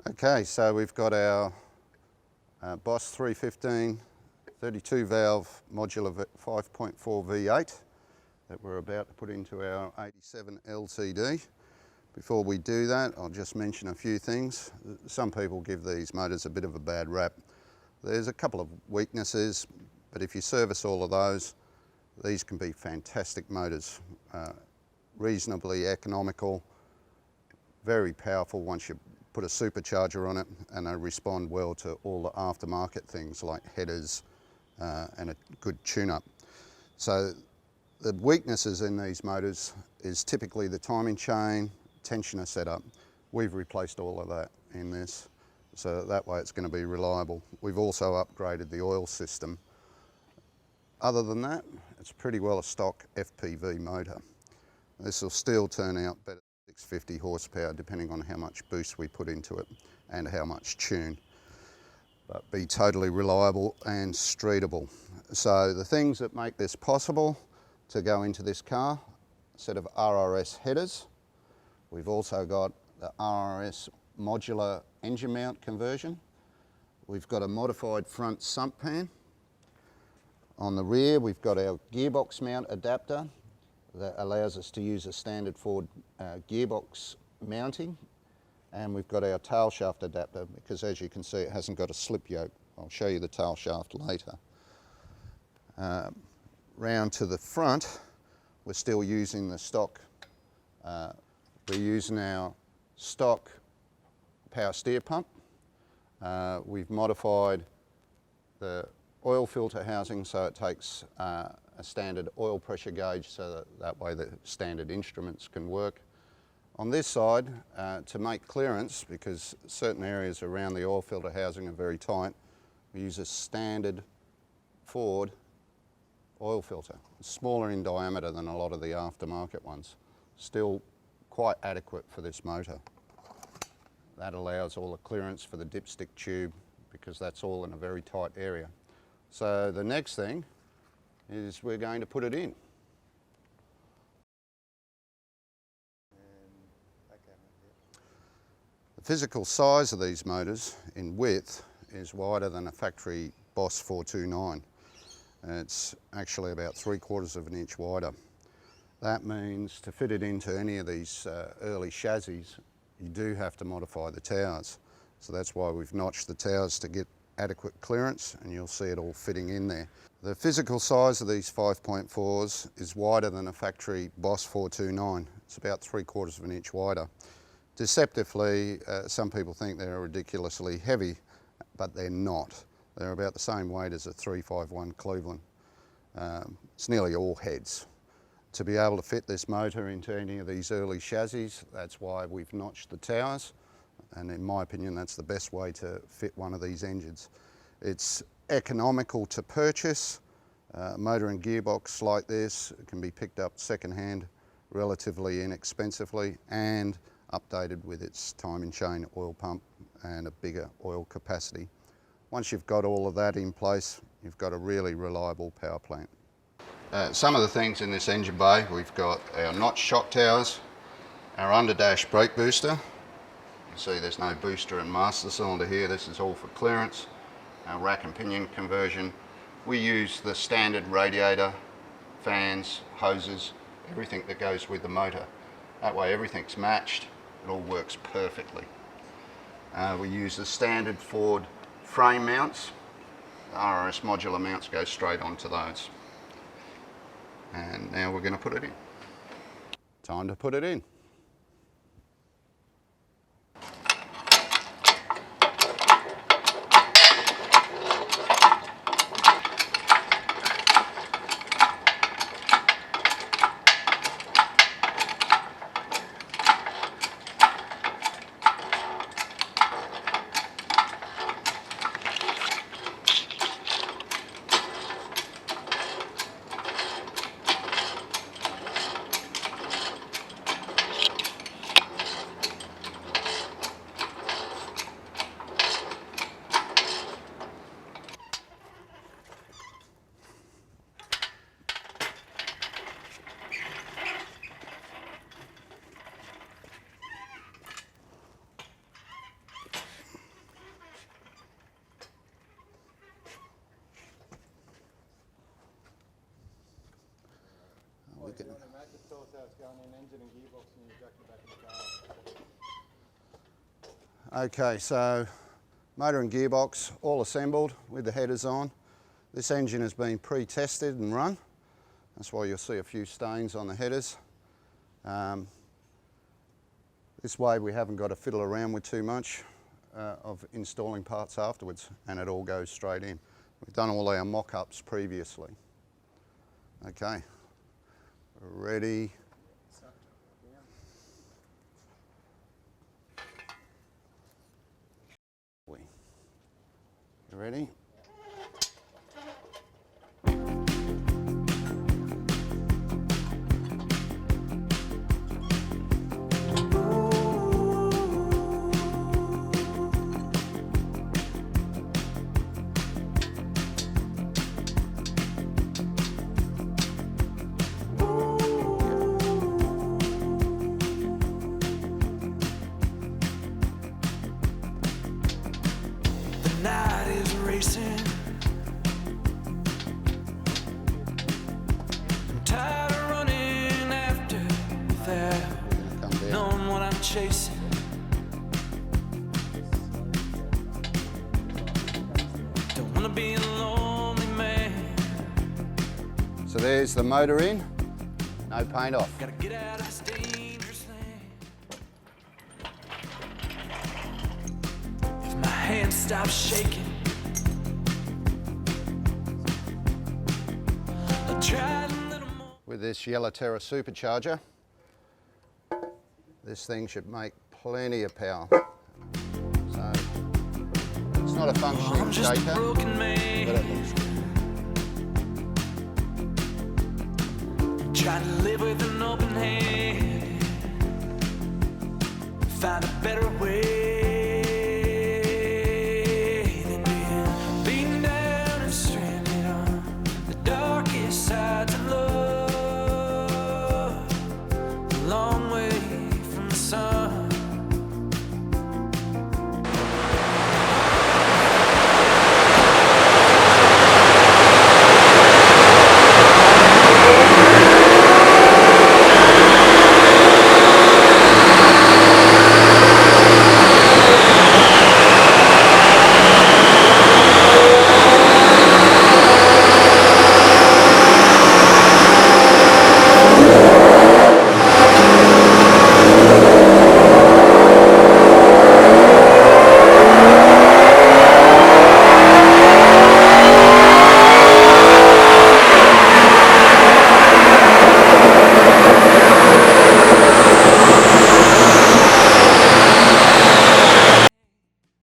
Okay, so we've got our Boss 315 32 valve modular 5.4 V8 that we're about to put into our 87 LTD. Before we do that, I'll just mention a few things. Some people give these motors a bit of a bad rap. There's a couple of weaknesses, but if you service all of those, these can be fantastic motors. Reasonably economical, very powerful once you put a supercharger on it, and they respond well to all the aftermarket things like headers and a good tune-up. So the weaknesses in these motors is typically the timing chain, tensioner setup. We've replaced all of that in this, so that way it's going to be reliable. We've also upgraded the oil system. Other than that, it's pretty well a stock FPV motor. This will still turn out better than 650 horsepower depending on how much boost we put into it and how much tune, but be totally reliable and streetable. So the things that make this possible to go into this car, a set of RRS headers. We've also got the RRS modular engine mount conversion. We've got a modified front sump pan. On the rear, we've got our gearbox mount adapter that allows us to use a standard Ford gearbox mounting. And we've got our tail shaft adapter because, as you can see, it hasn't got a slip yoke. I'll show you the tail shaft later. Round to the front, we're still using the stock. We're using our stock power steer pump. We've modified the oil filter housing so it takes a standard oil pressure gauge so that way the standard instruments can work. On this side, to make clearance, because certain areas around the oil filter housing are very tight, we use a standard Ford oil filter. It's smaller in diameter than a lot of the aftermarket ones. Still quite adequate for this motor. That allows all the clearance for the dipstick tube because that's all in a very tight area. So the next thing is we're going to put it in. The physical size of these motors in width is wider than a factory Boss 429. It's actually about 3/4 of an inch wider. That means to fit it into any of these early chassis, you do have to modify the towers. So that's why we've notched the towers to get adequate clearance, and you'll see it all fitting in there. The physical size of these 5.4s is wider than a factory Boss 429. It's about 3/4 of an inch wider. Deceptively, some people think they're ridiculously heavy, but they're not. They're about the same weight as a 351 Cleveland. It's nearly all heads. To be able to fit this motor into any of these early chassis, that's why we've notched the towers. And in my opinion, that's the best way to fit one of these engines. It's economical to purchase. Motor and gearbox like this can be picked up secondhand relatively inexpensively and updated with its timing chain, oil pump and a bigger oil capacity. Once you've got all of that in place, you've got a really reliable power plant. Some of the things in this engine bay, we've got our notch shock towers, our underdash brake booster. You see there's no booster and master cylinder here, this is all for clearance. Our rack and pinion conversion. We use the standard radiator, fans, hoses, everything that goes with the motor. That way everything's matched, it all works perfectly. We use the standard Ford frame mounts. The RRS modular mounts go straight onto those. And now we're going to put it in. Time to put it in. it. Just tell us how it's going in engine and gearbox and you jack it back in the car. Okay, so motor and gearbox all assembled with the headers on. This engine has been pre-tested and run. That's why you'll see a few stains on the headers. This way we haven't got to fiddle around with too much of installing parts afterwards, and it all goes straight in. We've done all our mock-ups previously. Okay, ready. You ready? I'm tired of running after that, knowing what I'm chasing. Don't wanna be a lonely man. So there's the motor in, no paint off. Gotta get out of this dangerous thing. If my hand stops shaking, with this Yella Tera supercharger, this thing should make plenty of power. So it's not a functioning shaker, but it looks good. Trying to live with an open hand, find a better way.